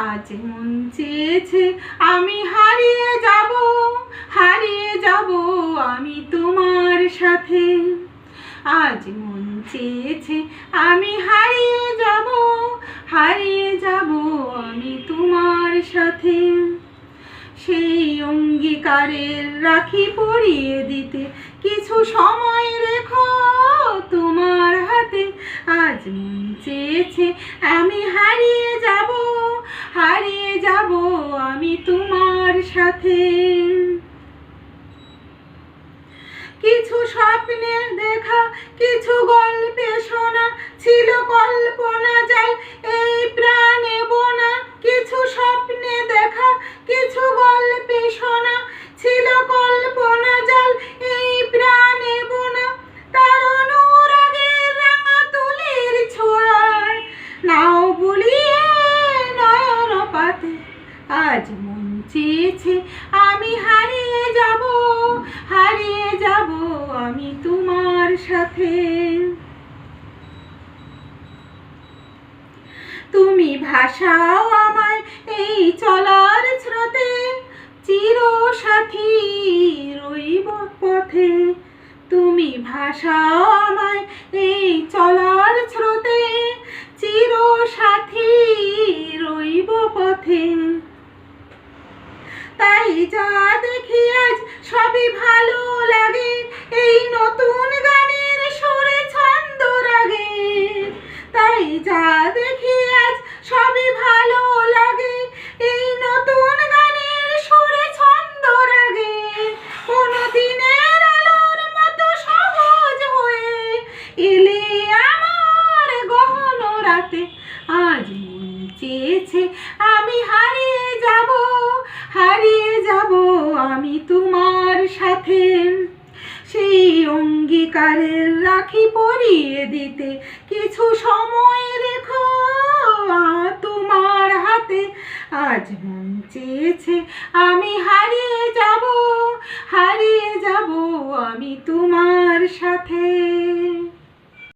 আজ মন চেয়েছে আমি হারিয়ে যাব আমি তোমার সাথে। আজ মন চেয়েছে আমি হারিয়ে যাব আমি তোমার সাথে। সেই অঙ্গীকারের রাখি পরিয়ে দিতে কিছু সময় রেখো তোমার হাতে। আজ মন চেয়েছে আমি হারিয়ে যাব আমি তোমার সাথে। কিছু স্বপ্নের দেখা, কিছু গল্পে শোনা ছিল কল্পনা জাল, এই প্রাণে বোনা। কিছু স্বপ্নে দেখা, কিছু গল্পে শোনা ছিল কল্পনা জাল, এই প্রাণে বোনা। তার অনুরাগের রাঙা তুলির ছোঁয়ায় নাও বুলিয়ে নয়ন পাতে। আজ মন চেয়েছে আমি হারিয়ে যাব আমি তোমার সাথে। তুমি ভাসাও আমায় এই চলার স্রোতে, চিরসাথী রইব পথে। তুমি ভাসাও আমায় এই চলার স্রোতে, চিরসাথী রইব পথে। তাই যা দেখি আজ সবই ভালো লাগে, এই নতুন গানের সুরে ছন্দ রাগে। তাই যা দেখি আজ সবই ভালো লাগে, এই নতুন গানের সুরে ছন্দ রাগে। কোনো দিনের আলোর মতো সহজ হয়ে এলে আমার গহন রাতে। আজ মন চেয়েছে আমি হারিয়ে যাব আমি তোমার সাথে। সেই অঙ্গীকারের রাখি পরিয়ে দিতে কিছু সময় রেখো তোমার হাতে। আজ মন চেয়েছে আমি হারিয়ে যাব আমি তোমার সাথে।